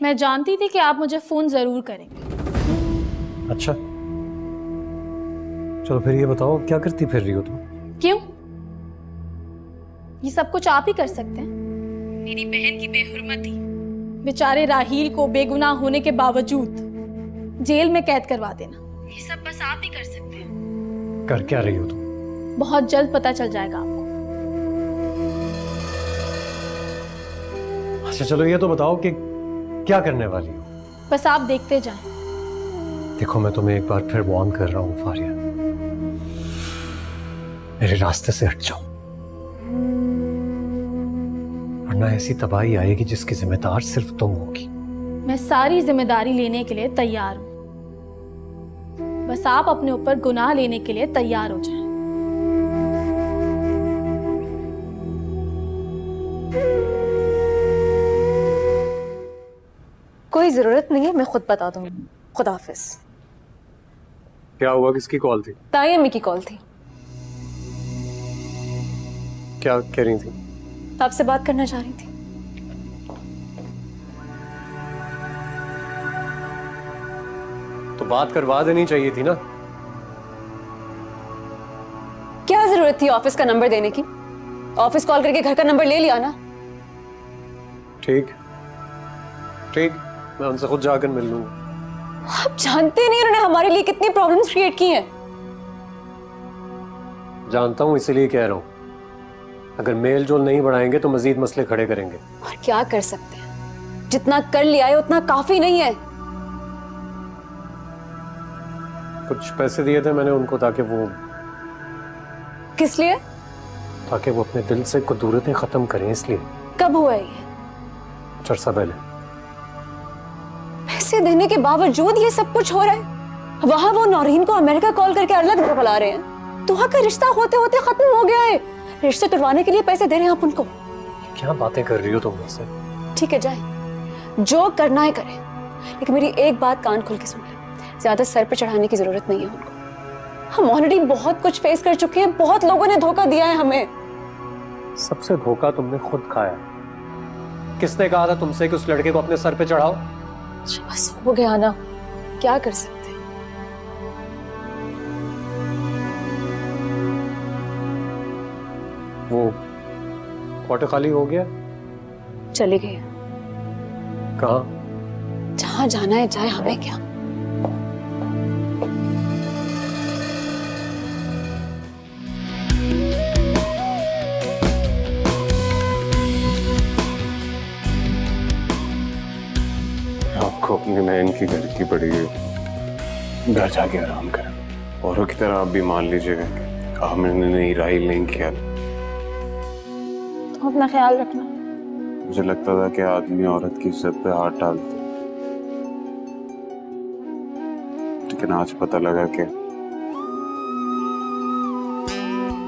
मैं जानती थी कि आप मुझे फोन जरूर करेंगे। अच्छा, चलो फिर ये बताओ क्या करती फिर रही हो तुम? क्यों? ये सब कुछ आप ही कर सकते हैं। मेरी बहन की बेहुरमती, बेचारे राहील को बेगुनाह होने के बावजूद जेल में कैद करवा देना, ये सब बस आप ही कर सकते हैं। कर क्या रही हो तुम? बहुत जल्द पता चल जाएगा आपको। अच्छा चलो ये तो बताओ कि क्या करने वाली हो? बस आप देखते जाएं। देखो मैं तुम्हें एक बार फिर वार्न कर रहा हूँ फारिया, मेरे रास्ते से हट जाओ वरना ऐसी तबाही आएगी जिसकी जिम्मेदार सिर्फ तुम होगी। मैं सारी जिम्मेदारी लेने के लिए तैयार हूं, बस आप अपने ऊपर गुनाह लेने के लिए तैयार हो जाएं। कोई जरूरत नहीं है, मैं खुद बता दूंगी। खुदा हाफिज। क्या हुआ, किसकी कॉल थी? ताई अम्मी की कॉल थी। क्या कह रही थी? आपसे बात करना चाह रही थी। तो बात करवा देनी चाहिए थी ना। क्या जरूरत थी ऑफिस का नंबर देने की? ऑफिस कॉल करके घर का नंबर ले लिया ना। ठीक ठीक, मैं उनसे खुद जाकर मिल लूंगा। आप जानते नहीं उन्होंने हमारे लिए कितनी प्रॉब्लम्स क्रिएट की हैं। जानता हूं, इसीलिए कह रहा हूं अगर मेल जोल नहीं बढ़ाएंगे तो मजीद मसले खड़े करेंगे। और क्या कर सकते हैं, जितना कर लिया है उतना काफी नहीं है। कुछ पैसे दिए थे मैंने उनको ताकि वो किस लिए? अपने दिल से कुदूरतें खत्म करें, इसलिए। कब हुआ ये? कुछ अर्सा पहले। पैसे देने के बावजूद ये सब कुछ हो रहा है। वहां वो नौरीन को अमेरिका कॉल करके अलग बुला रहे हैं। तुहा का रिश्ता होते होते खत्म हो गया है। रिश्ते तुड़वाने के लिए पैसे दे रहे हैं आप उनको। क्या बातें कर रही हो तुम मुझसे? ठीक है, जाए जो करना है करें, लेकिन मेरी एक बात कान खोल के सुन ले, ज्यादा सर पे चढ़ाने की जरूरत नहीं है उनको। हम ऑलरेडी बहुत कुछ फेस कर चुके हैं, बहुत लोगों ने धोखा दिया है हमें। सबसे धोखा तुमने खुद खाया। किसने कहा था तुमसे कि उस लड़के को अपने सर पे चढ़ाओ? बस हो गया ना, क्या कर सकते। वो क्वार्टर खाली हो गया? चले गए। कहाँ? जहां जाना है जाए, हमें क्या। आपको अपनी बहन की घर की पड़ी है, घर जाके आराम करें। औरों की तरह आप भी मान लीजिएगा कि मैंने नहीं, राहिल नहीं किया। तो अपना ख्याल रखना। मुझे लगता था कि आदमी औरत की इज्जत पे हाथ डालते, लेकिन आज पता लगा कि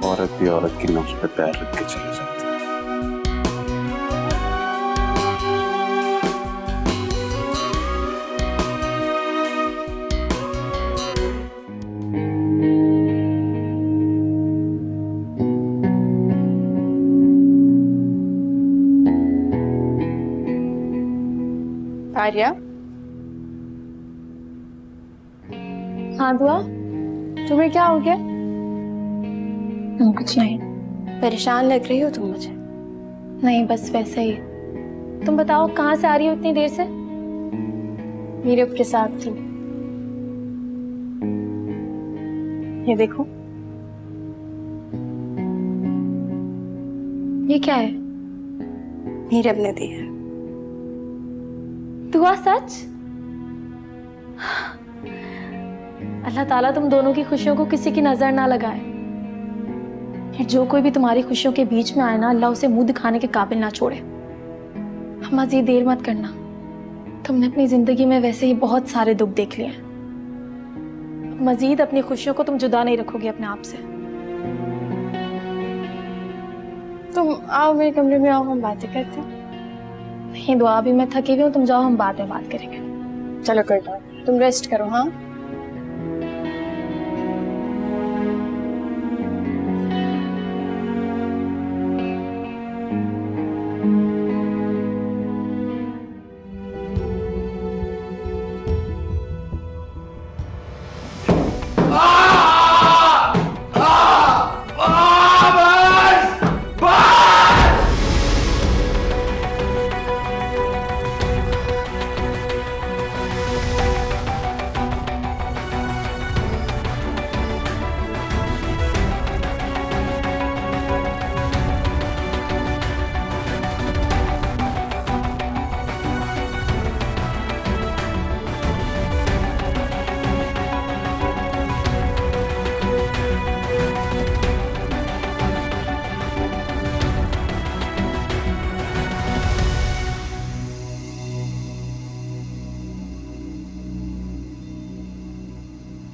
औरत भी औरत की नब्ज पे पैर रख के चली जाती है। फारिया, हाँ दुआ, तुम्हें क्या हो गया? कुछ नहीं। परेशान लग रही हो तुम मुझे। नहीं, बस वैसे ही। तुम बताओ कहाँ से आ रही हो इतनी देर से? मीरब के साथ थी। ये देखो। ये क्या है? मीरब ने दी है। दुआ सच? अल्लाह ताला तुम दोनों की खुशियों को किसी की नजर ना लगाए। फिर जो कोई भी तुम्हारी खुशियों के बीच में आए ना, अल्लाह उसे मुंह दिखाने के काबिल ना छोड़े। मजीद देर मत करना। तुमने अपनी जिंदगी में वैसे ही बहुत सारे दुख देख लिए हैं। मजीद अपनी खुशियों को तुम जुदा नहीं रखोगे अपने आप से। तुम आओ मेरे कमरे में, आओ हम बातें करते हैं। नहीं दुआ, अभी मैं थकी हुई हूँ, तुम जाओ, हम बाद में बात करेंगे। चलो करता हूँ, तुम रेस्ट करो। हाँ,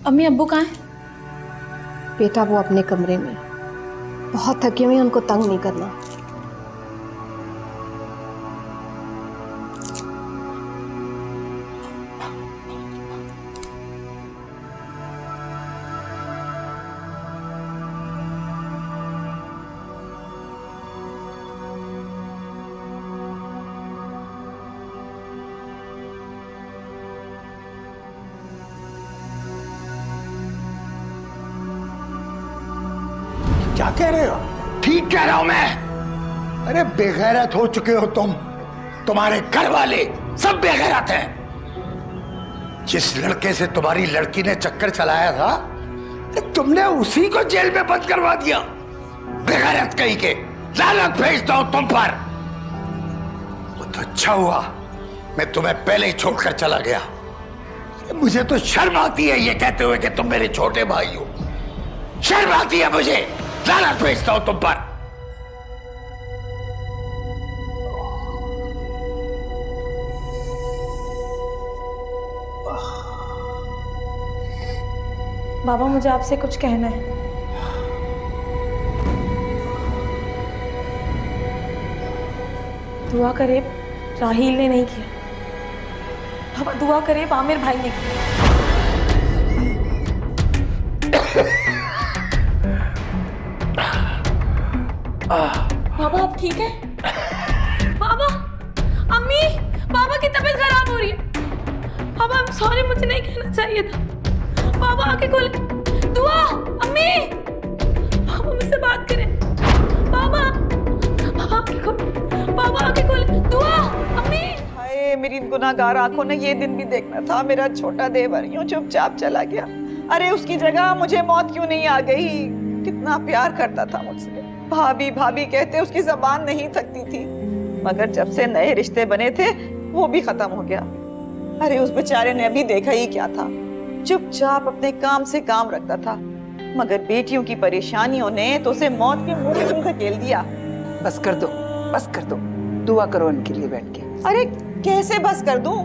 अम्मी अब्बू कहाँ हैं? बेटा वो अपने कमरे में, बहुत थकी हुई, उनको तंग नहीं करना। क्या कह रहे हो? ठीक कह रहा हूं मैं। अरे बेगैरत हो चुके हो तुम, तुम्हारे घर वाले सब बेगैरत हैं। जिस लड़के से तुम्हारी लड़की ने चक्कर चलाया था, तुमने उसी को जेल में बंद करवा दिया। बेगैरत कहीं के, लानत भेजता हूं तुम पर। वो तो अच्छा हुआ मैं तुम्हें पहले ही छोड़कर चला गया। मुझे तो शर्म आती है ये कहते हुए कि तुम मेरे छोटे भाई हो। शर्म आती है मुझे, लानत भेजता हूं तुम पर। बाबा मुझे आपसे कुछ कहना है। दुआ करे राहील ने नहीं किया, बाबा दुआ करे आमिर भाई ने किया। बाबा आप ठीक है? बाबा, अम्मी, बाबा की तबीयत खराब हो रही है। बाबा I'm sorry, मुझे नहीं कहना चाहिए था। बाबा आके खोले, दुआ, अम्मी, बाबा मुझसे बात करें। बाबा, बाबा आके खोले, बाबा आके खोले, दुआ, अम्मी। हाय मेरी गुनाहगार आंखों ने ये दिन भी देखना था। मेरा छोटा देवर यूं चुपचाप चला गया। अरे उसकी जगह मुझे मौत क्यों नहीं आ गई? कितना प्यार करता था मुझसे, भाभी भाभी कहते उसकी जबान नहीं थकती थी। मगर जब से नए रिश्ते बने थे वो भी खत्म हो गया। अरे उस बेचारे ने अभी देखा ही क्या था, चुपचाप अपने काम से काम रखता था। मगर बेटियों की परेशानियों ने तो उसे मौत के मुंह में धकेल दिया। बस कर दो, बस कर दो, दुआ करो उनके लिए बैठ के। अरे कैसे बस कर दूं?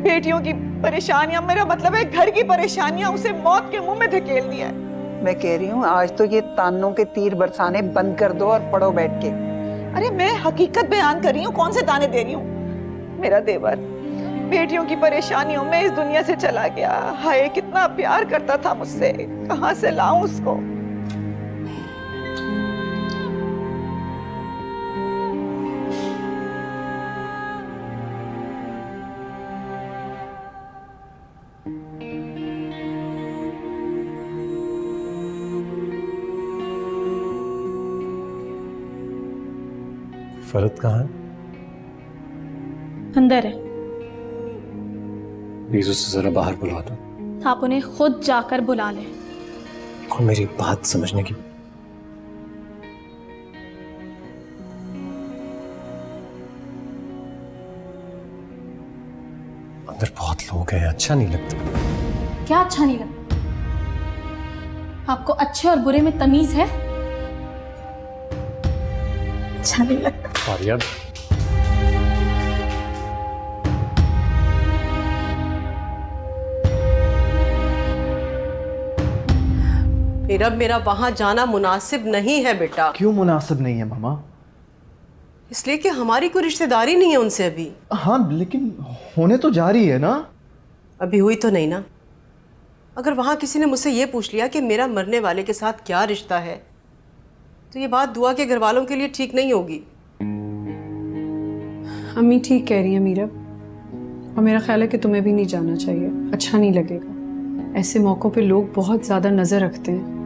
बेटियों की परेशानियां, मेरा मतलब है घर की परेशानियां, उसे मौत के मुंह में धकेल दिया है। मैं कह रही हूँ आज तो ये तानों के तीर बरसाने बंद कर दो और पढ़ो बैठ के। अरे मैं हकीकत बयान कर रही हूँ, कौन से ताने दे रही हूँ। मेरा देवर बेटियों की परेशानियों में इस दुनिया से चला गया। हाय कितना प्यार करता था मुझसे, कहाँ से लाऊं उसको। फरद कहाँ है? अंदर है। प्लीज उसे जरा बाहर बुला दो। आप उन्हें खुद जाकर बुला लें। और मेरी बात समझने की, अंदर बहुत लोग हैं, अच्छा नहीं लगता। क्या अच्छा नहीं लगता? आपको अच्छे और बुरे में तमीज है? अच्छा नहीं लगता। फारिया, मेरा वहां जाना मुनासिब नहीं है बेटा। क्यों मुनासिब नहीं है मामा? इसलिए कि हमारी कोई रिश्तेदारी नहीं है उनसे अभी। हाँ लेकिन होने तो जा रही है ना। अभी हुई तो नहीं ना। अगर वहां किसी ने मुझसे ये पूछ लिया कि मेरा मरने वाले के साथ क्या रिश्ता है, तो ये बात दुआ के घर वालों के लिए ठीक नहीं होगी। अम्मी ठीक कह रही है मीरा, और मेरा ख्याल है कि तुम्हें भी नहीं जाना चाहिए, अच्छा नहीं लगेगा। ऐसे मौक़ों पे लोग बहुत ज़्यादा नज़र रखते हैं।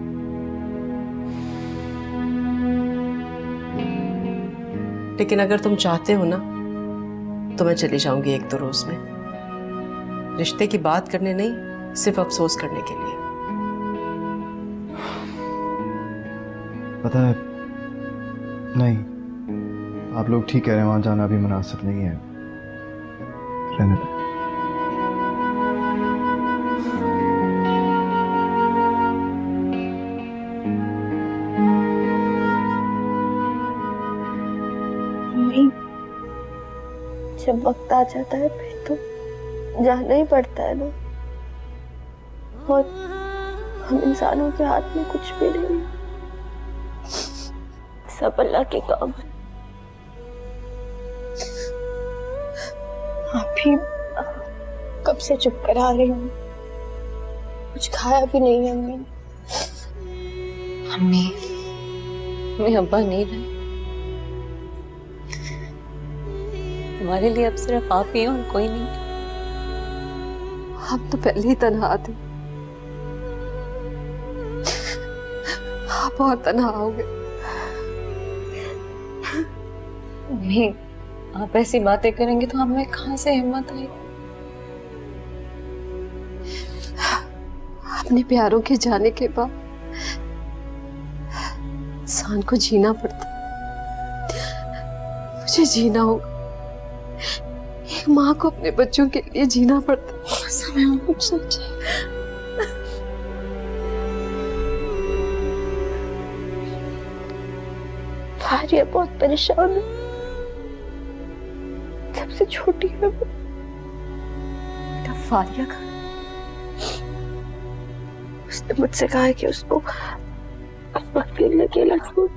लेकिन अगर तुम चाहते हो ना तो मैं चली जाऊंगी 1-2 रोज में, रिश्ते की बात करने नहीं, सिर्फ अफसोस करने के लिए। पता है, नहीं, आप लोग ठीक कह रहे हैं, वहां जाना भी मुनासिब नहीं है, रहने दो। जब वक्त आ जाता है फिर तो जाना ही पड़ता है ना। और हम इंसानों के हाथ में कुछ भी नहीं, सब अल्लाह के काम है। आप भी कब से चुप करा रही हूँ, कुछ खाया भी नहीं है अम्मी ने। अम्मी, मैं अब्बा नहीं रहे। तुम्हारे लिए अब सिर्फ आप ही हैं और कोई नहीं। आप तो पहले ही तन्हा थे, आप और तन्हा हो गए। अम्मी, आप ऐसी बातें करेंगे तो हमें कहां से हिम्मत आएगी? अपने प्यारों के जाने के बाद इंसान को जीना पड़ता। मुझे जीना होगा, एक माँ को अपने बच्चों के लिए जीना पड़ता। समय कुछ समझे। फारिया बहुत परेशान है, सबसे छोटी है वो। फारिया का उसने मुझसे कहा है कि उसको उस वक्त के लिए अकेला छोड़।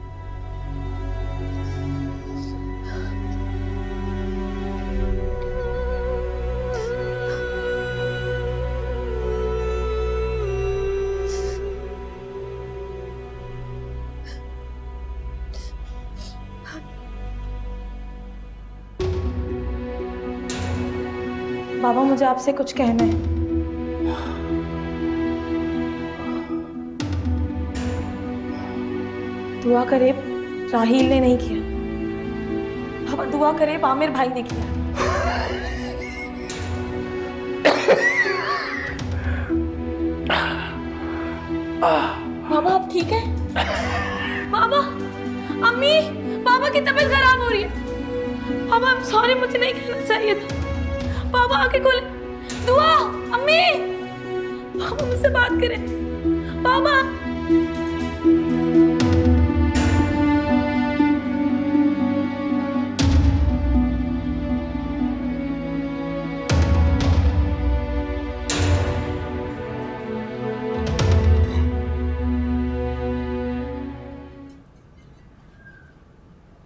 बाबा, मुझे आपसे कुछ कहना है। दुआ करे राहील ने नहीं किया, बाबा दुआ करे आमिर भाई ने किया। बाबा आप ठीक है? बाबा, अम्मी, बाबा की तबीयत खराब हो रही है। बाबा I'm sorry, मुझे नहीं कहना चाहिए था। बाबा आके खोले, दुआ, अम्मी, बाबा मुझसे बात करें। बाबा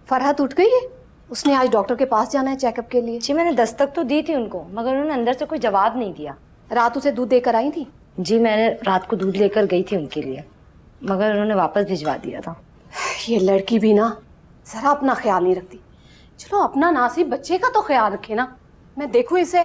फरहत उठ गई है? उसने आज डॉक्टर के पास जाना है चेकअप के लिए। जी मैंने दस्तक तो दी थी उनको, मगर उन्होंने अंदर से कोई जवाब नहीं दिया। रात उसे दूध देकर आई थी? जी मैंने रात को दूध लेकर गई थी उनके लिए, मगर उन्होंने वापस भिजवा दिया था। ये लड़की भी ना जरा अपना ख्याल नहीं रखती। चलो अपना नासिब बच्चे का तो ख्याल रखे ना। मैं देखूं इसे।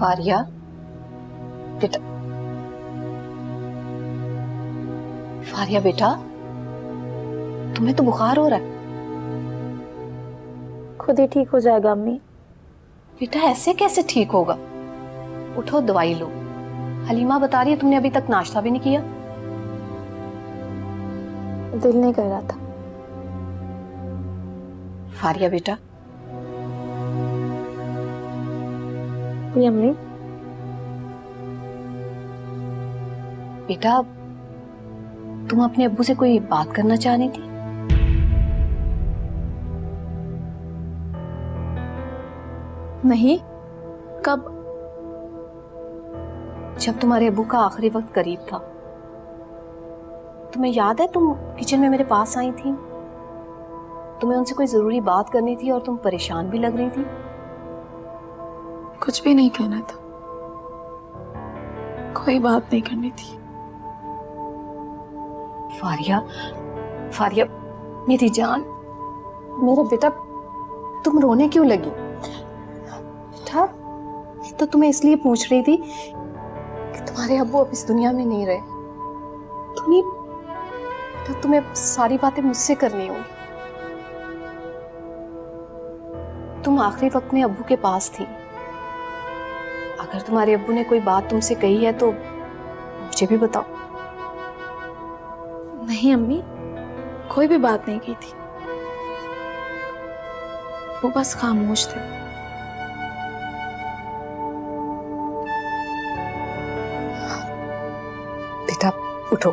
फारिया बेटा, फारिया बेटा, तुम्हें तो बुखार हो रहा है। खुद ही ठीक हो जाएगा अम्मी। बेटा ऐसे कैसे ठीक होगा? उठो दवाई लो। हलीमा बता रही है तुमने अभी तक नाश्ता भी नहीं किया। दिल नहीं कर रहा था। फारिया बेटा। जी अम्मी। बेटा तुम अपने अब्बू से कोई बात करना चाह रही थी? नहीं, कब? जब तुम्हारे अब्बू का आखिरी वक्त करीब था। तुम्हें याद है तुम किचन में मेरे पास आई थी, तुम्हें उनसे कोई जरूरी बात करनी थी और तुम परेशान भी लग रही थी। कुछ भी नहीं कहना था, कोई बात नहीं करनी थी। फारिया, फारिया मेरी जान, मेरा बेटा, तुम रोने क्यों लगी? बेटा तो तुम्हें इसलिए पूछ रही थी कि तुम्हारे अब्बू अब इस दुनिया में नहीं रहे। तुम्हें सारी बातें मुझसे करनी होंगी। तुम आखिरी वक्त में अब्बू के पास थी। अगर तुम्हारे अब्बू ने कोई बात तुमसे कही है तो मुझे भी बताओ। नहीं अम्मी, कोई भी बात नहीं की थी, वो बस खामोश थे। उठो,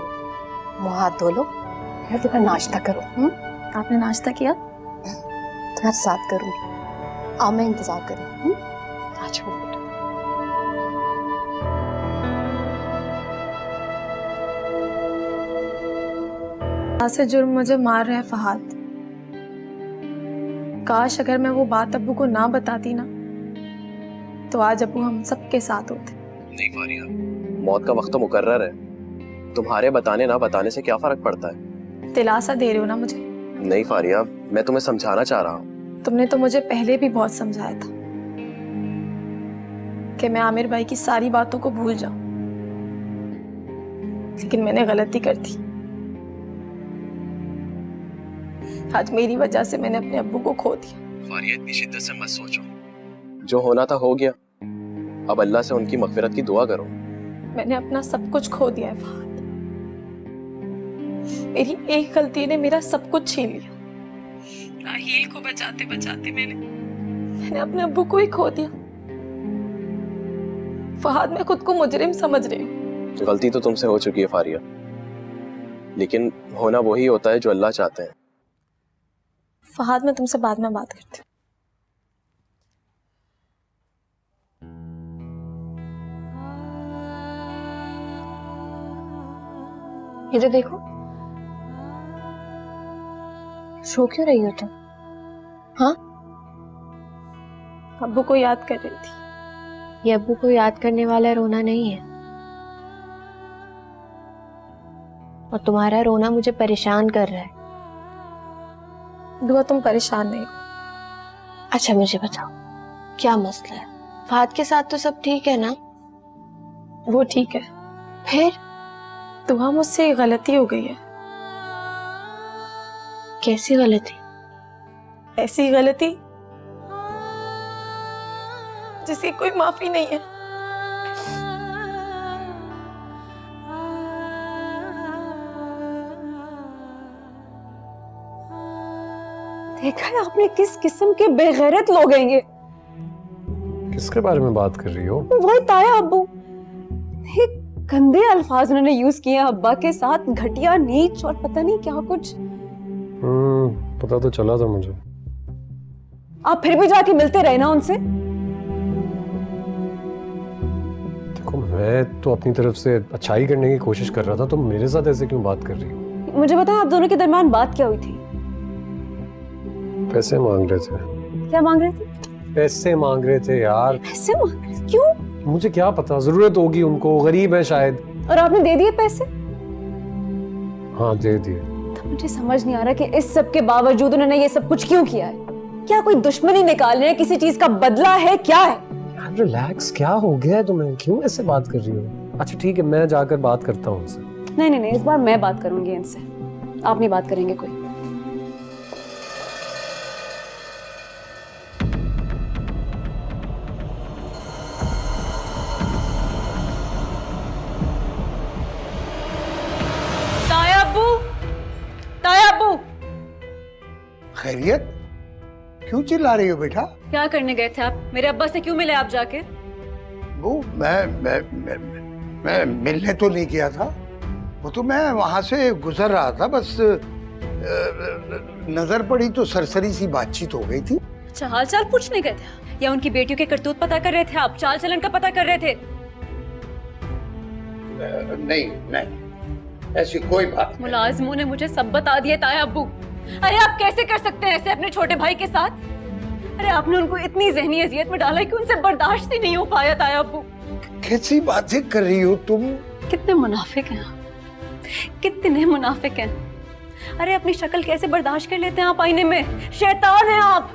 मुंह हाथ धो लो, फिर तुम्हें नाश्ता करो। आपने नाश्ता किया? तुम्हारे साथ करूंगी। आओ, मैं इंतजार करूँ। अच्छा बेटा। से जुर्म मुझे मार रहा है फहाद। काश अगर मैं वो बात अब्बू को ना बताती ना, तो आज अब्बू हम सबके साथ होते। नहीं फारिया, मौत का वक्त तो मुकर्रर है। तुम्हारे बताने ना बताने से क्या फर्क पड़ता है? दिलासा दे रहे हो ना मुझे? नहीं फारिया, मैं तुम्हें समझाना चाह रहा हूँ। तुमने तो मुझे पहले भी बहुत समझाया था कि मैं आमिर भाई की सारी बातों को भूल जाऊं, लेकिन मैंने गलती कर दी। आज मेरी वजह से मैंने अपने अब्बू को खो दिया। फारिया, इतनी शिद्दत से मत सोचो। जो होना था हो गया। अब अल्लाह से उनकी मगफिरत की दुआ करो। मैंने अपना सब कुछ खो दिया है फहद। मेरी एक गलती ने मेरा सब कुछ छीन लिया। राहील को बचाते बचाते मैंने अपने अब्बू को ही खो दिया। फहद, मैं खुद को मुजरिम समझ रही हूँ। गलती तो तुमसे हो चुकी है फारिया, लेकिन होना वही होता है जो अल्लाह चाहते हैं। फहद, मैं तुमसे बाद में बात करती हूँ। इधर देखो, रो क्यों रही हो तुम? हाँ, अब्बू को याद कर रही थी। ये अब्बू को याद करने वाला रोना नहीं है, और तुम्हारा रोना मुझे परेशान कर रहा है। दुआ, तुम परेशान नहीं हो। अच्छा मुझे बताओ, क्या मसला है? फहद के साथ तो सब ठीक है ना? वो ठीक है, फिर दुआ मुझसे गलती हो गई है। कैसी गलती? ऐसी गलती जिसकी कोई माफी नहीं है। देखा है आपने किस किस्म के बेगैरत लोग हैं ये? किसके बारे में बात कर रही हो? वही ताया अब्बू। ये गंदे अल्फाज उन्होंने यूज किए अब्बा के साथ, घटिया, नीच और पता नहीं क्या कुछ। पता तो चला था मुझे। आप फिर भी जाके मिलते रहे ना उनसे। देखो, मैं तो अपनी तरफ से अच्छाई करने की कोशिश कर रहा था, तुम मेरे साथ ऐसे क्यों बात कर रही हो? मुझे बताओ, आप दोनों के दरमियान बात क्या हुई थी? पैसे मांग रहे थे। क्या मांग रहे थे? पैसे मांग रहे थे यार। पैसे मांग रहे थे? क्यों? मुझे क्या पता, जरूरत होगी उनको, गरीब है शायद। और आपने दे दिए पैसे? हाँ, दे दिए। तो मुझे समझ नहीं आ रहा कि इस सब के बावजूद उन्होंने ये सब कुछ क्यों किया है। क्या कोई दुश्मनी निकाल रहे हैं, किसी चीज का बदला है, क्या है? यार रिलैक्स, क्या हो गया है तुम्हें? क्यों ऐसे बात कर रही हो? अच्छा ठीक है, मैं जाकर बात करता हूँ उनसे। नहीं नहीं नहीं, इस बार मैं बात करूंगी इनसे, आप नहीं बात करेंगे कोई। खैरियत? क्यों चिल्ला रही हो बेटा? क्या करने गए थे आप? मेरे अब्बा से क्यों मिले आप जाके? वो मैं मिलने तो नहीं गया था, वो तो मैं वहां से गुजर रहा था, बस नजर पड़ी तो सरसरी सी बातचीत हो गई थी। अच्छा, हाल चाल पूछने गए थे या उनकी बेटियों के करतूत पता कर रहे थे आप? चाल चलन का पता कर रहे थे? नहीं, ऐसी कोई बात नहीं। मुलाजिमों ने मुझे सब बता दिया ताया अब्बू। अरे आप कैसे कर सकते हैं ऐसे अपने छोटे भाई के साथ? अरे आपने उनको इतनी ज़हनी अजियत में डाला कि उनसे बर्दाश्त ही नहीं हो पाया ताया अब्बू। कैसी बातें कर रही हो तुम? कितने मुनाफिक हैं आप, कितने मुनाफिक हैं। अरे अपनी शक्ल कैसे बर्दाश्त कर लेते हैं आप आईने में? शैतान हैं आप।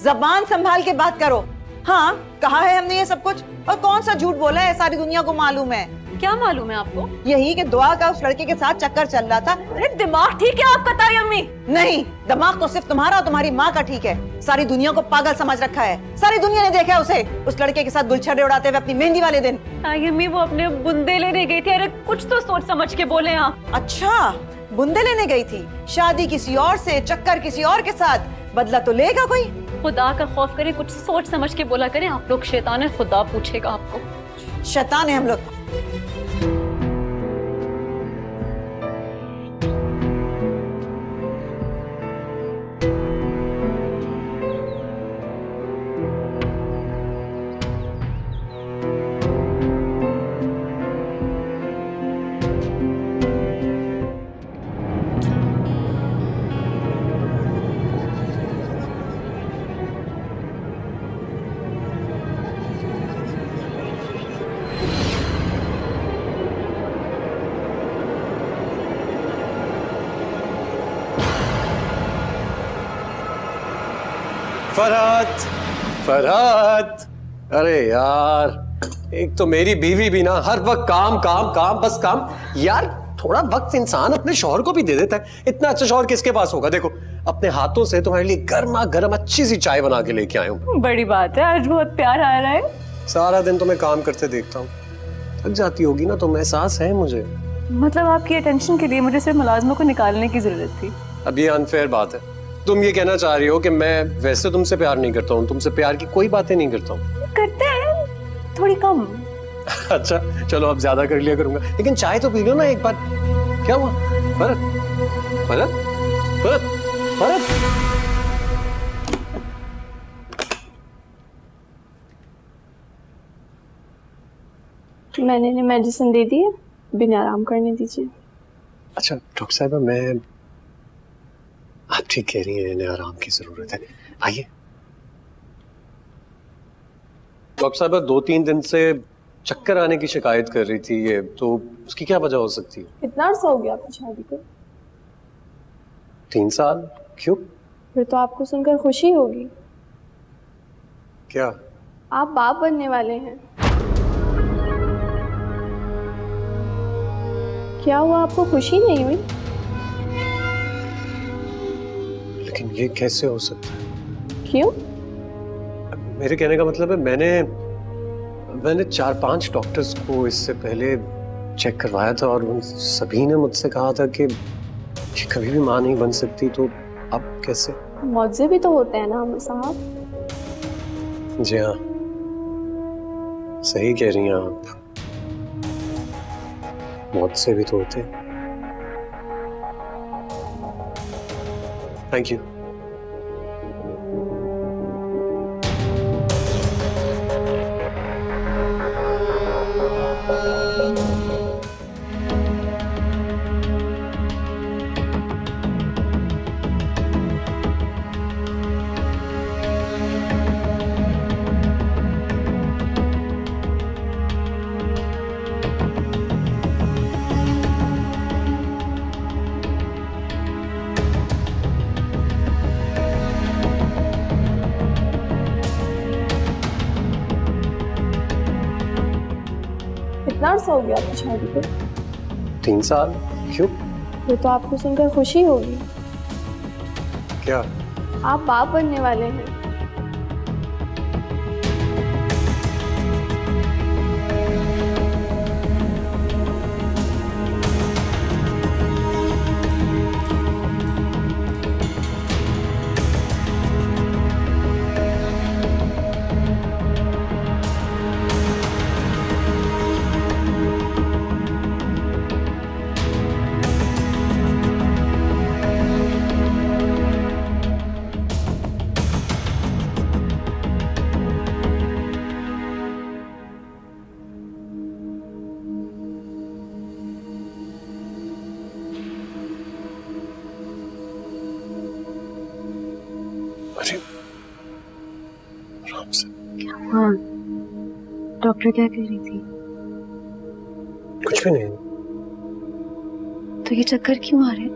जबान संभाल के बात करो। हाँ, कहा है हमने ये सब कुछ, और कौन सा झूठ बोला है, सारी दुनिया को मालूम है। क्या मालूम है आपको? यही कि दुआ का उस लड़के के साथ चक्कर चल रहा था। अरे दिमाग ठीक है आपका ताई अम्मी? नहीं, दिमाग तो सिर्फ तुम्हारा और तुम्हारी माँ का ठीक है। सारी दुनिया को पागल समझ रखा है। सारी दुनिया ने देखा है उसे उस लड़के के साथ गुलछर्रे उड़ाते हुए अपनी मेहंदी वाले दिन। ताई अम्मी, वो अपने बुंदे लेने गई थी। अरे कुछ तो सोच समझ के बोले आप। अच्छा, बुंदे लेने गई थी? शादी किसी और से, चक्कर किसी और के साथ, बदला तो लेगा कोई। खुदा का खौफ करें, कुछ सोच समझ के बोला करें। आप लोग शैतान है, खुदा पूछेगा आपको। शैतान है हम लोग। फरहत, फरहत, अरे यार, एक तो मेरी बीवी भी ना हर वक्त काम काम काम बस काम। यार थोड़ा वक्त इंसान अपने शौहर को भी दे देता है। इतना अच्छा शौहर किसके पास होगा? देखो अपने हाथों से तुम्हारे लिए गर्मा गर्म अच्छी सी चाय बना के लेके आया हूँ। बड़ी बात है, आज बहुत प्यार आ रहा है। सारा दिन तुम्हें काम करते देखता हूँ, थक जाती होगी ना, तुम एहसास है मुझे। मतलब आपकी अटेंशन के लिए मुझे सिर्फ मुलाजमों को निकालने की जरूरत थी। अब ये अनफेयर बात है। तुम ये कहना चाह रही हो कि मैं वैसे तुमसे प्यार नहीं करता हूँ, तुमसे प्यार की कोई बातें नहीं करता हूँ? करते हैं, थोड़ी कम। अच्छा चलो अब ज्यादा कर लिया करूंगा, लेकिन चाय तो पी लो ना एक बार। क्या हुआ? फरहत, फरहत, फरहत, फरहत। मैंने मेडिसिन दे दी है, बिना आराम करने दीजिए। अच्छा डॉक्टर साहब, मैं आप ठीक कह रही हैं, इन्हें आराम की जरूरत है। आइए। डॉक्टर साहब 2-3 दिन से चक्कर आने की शिकायत कर रही थी ये, तो उसकी क्या वजह हो सकती है? कितना अर्सा हो गया आपकी शादी को? 3 साल। क्यों? फिर तो आपको सुनकर खुशी होगी। क्या? आप बाप बनने वाले हैं। क्या हुआ, आपको खुशी नहीं हुई? लेकिन ये कैसे हो सकता है? क्यों? मेरे कहने का मतलब है मैंने 4-5 डॉक्टर्स को इससे पहले चेक करवाया था और उन सभी ने मुझसे कहा था कि कभी भी मां नहीं बन सकती, तो अब कैसे? मौजे भी तो होते हैं ना हम साहब। जी हाँ, सही कह रही हैं आप, मौत से भी तो होते। Thank you. कितना अर्सा हो गया आपकी शादी को? 3 साल। क्यों? फिर तो आपको सुनकर खुशी होगी। क्या? आप बाप बनने वाले हैं। अरे आराम से। हाँ, डॉक्टर क्या कह रही थी? कुछ भी नहीं। तो ये चक्कर क्यों आ रहे?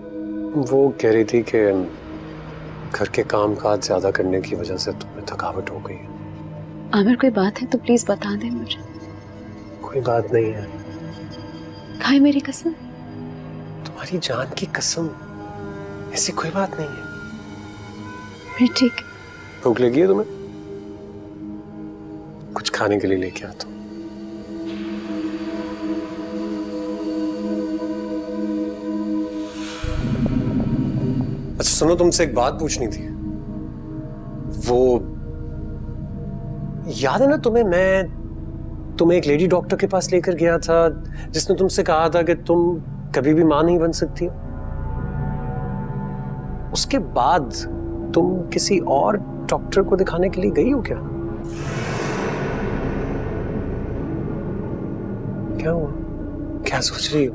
वो कह रही थी कि घर के काम काज ज्यादा करने की वजह से तुम्हें थकावट हो गई है। आमिर कोई बात है तो प्लीज बता दे मुझे। कोई बात नहीं है। खाए मेरी कसम। तुम्हारी जान की कसम, ऐसी कोई बात नहीं है। फिर ठीक। भूख लगी है तुम्हें? कुछ खाने के लिए लेके आता हूं। अच्छा सुनो, तुमसे एक बात पूछनी थी। वो याद है ना तुम्हें, मैं तुम्हें एक लेडी डॉक्टर के पास लेकर गया था जिसने तुमसे कहा था कि तुम कभी भी मां नहीं बन सकती? उसके बाद तुम किसी और डॉक्टर को दिखाने के लिए गई हो क्या? क्या हुआ? क्या सोच रही हो?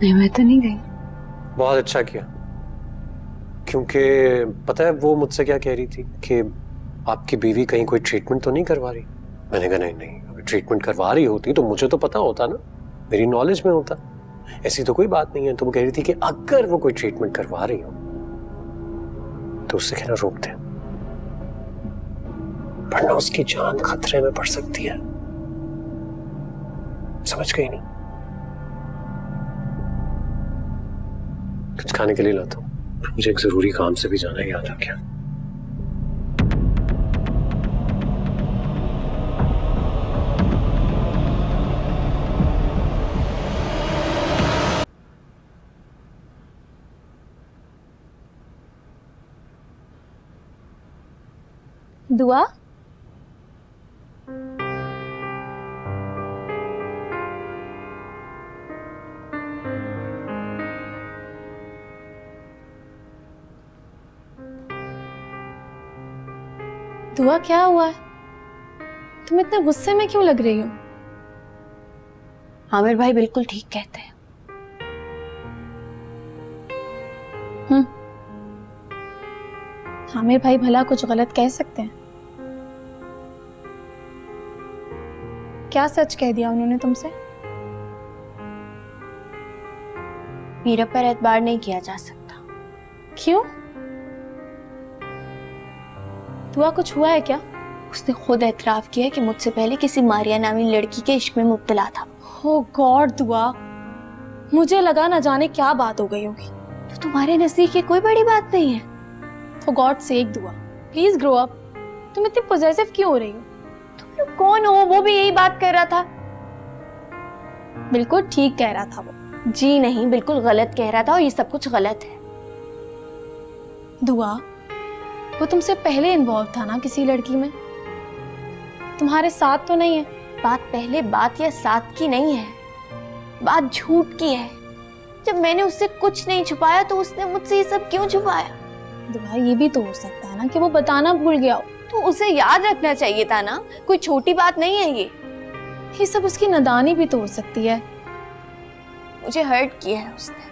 नहीं, मैं तो नहीं गई। बहुत अच्छा किया, क्योंकि पता है वो मुझसे क्या कह रही थी कि आपकी बीवी कहीं कोई ट्रीटमेंट तो नहीं करवा रही। मैंने कहा नहीं नहीं, अगर ट्रीटमेंट करवा रही होती तो मुझे तो पता होता ना, मेरी नॉलेज में होता। ऐसी तो कोई बात नहीं है। तो वो कह रही थी कि अगर वो कोई ट्रीटमेंट करवा रही हो तो उससे कहना रोक दे। वरना उसकी जान खतरे में पड़ सकती है। समझ गई ना? कुछ खाने के लिए लाता हूँ, मुझे एक जरूरी काम से भी जाना है, याद आ गया। दुआ, दुआ क्या हुआ है? तुम इतने गुस्से में क्यों लग रही हो? आमिर भाई बिल्कुल ठीक कहते हैं। आमिर भाई भला कुछ गलत कह सकते हैं? क्या सच कह दिया उन्होंने तुमसे? मेरे पर एतबार नहीं किया जा सकता। क्यों? दुआ कुछ हुआ है क्या? उसने खुद एतराफ किया कि मुझसे पहले किसी मारिया नामी लड़की के इश्क में मुब्तला था। हो गॉड दुआ, मुझे लगा ना जाने क्या बात हो गई होगी। तो तुम्हारे नजदीक ये कोई बड़ी बात नहीं है। फॉर गॉड सेक दुआ, प्लीज ग्रो अप। तुम इतनी पॉसेसिव क्यों हो रही हो? तुम लोग कौन हो? वो भी यही बात कर रहा था। बिल्कुल ठीक कह रहा था वो। जी नहीं, बिल्कुल गलत कह रहा था और ये सब कुछ गलत है। दुआ, वो तुमसे पहले इन्वॉल्व था ना किसी लड़की में? तुम्हारे साथ तो नहीं है? बात पहले बात या साथ की नहीं है, बात झूठ की है। जब मैंने उससे कुछ नहीं छुपाया तो उसने मुझसे ये सब क्यों छुपाया? दुआ, ये भी तो हो सकता है ना कि वो बताना भूल गया हो। तो उसे याद रखना चाहिए था ना, कोई छोटी बात नहीं है ये सब उसकी नादानी भी तो हो सकती है। मुझे हर्ट किया है उसने।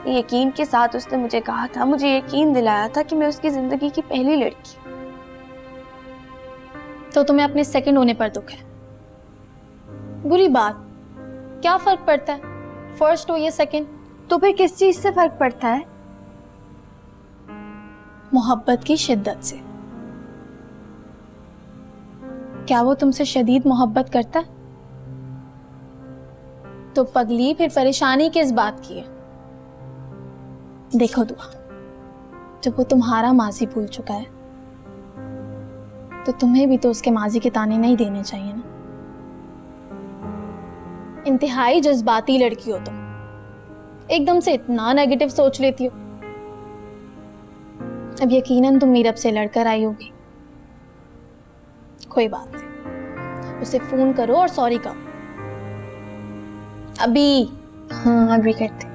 यकीन के साथ उसने मुझे कहा था, मुझे यकीन दिलाया था कि मैं उसकी जिंदगी की पहली लड़की। तो तुम्हें अपने सेकंड होने पर दुख है? बुरी बात, क्या फर्क पड़ता है फर्स्ट हो या सेकंड? तो फिर किस चीज से फर्क पड़ता है? मोहब्बत की शिद्दत से। क्या वो तुमसे शदीद मोहब्बत करता है? तो पगली फिर परेशानी किस बात की है? देखो दुआ, जब वो तुम्हारा माजी भूल चुका है तो तुम्हें भी तो उसके माजी के ताने नहीं देने चाहिए ना। इंतहाई जज्बाती लड़की हो तुम, एकदम से इतना नेगेटिव सोच लेती हो। अब यकीनन तुम मीरब से लड़कर आई होगी। कोई बात नहीं, उसे फोन करो और सॉरी कहो। अभी? हाँ, अभी करते।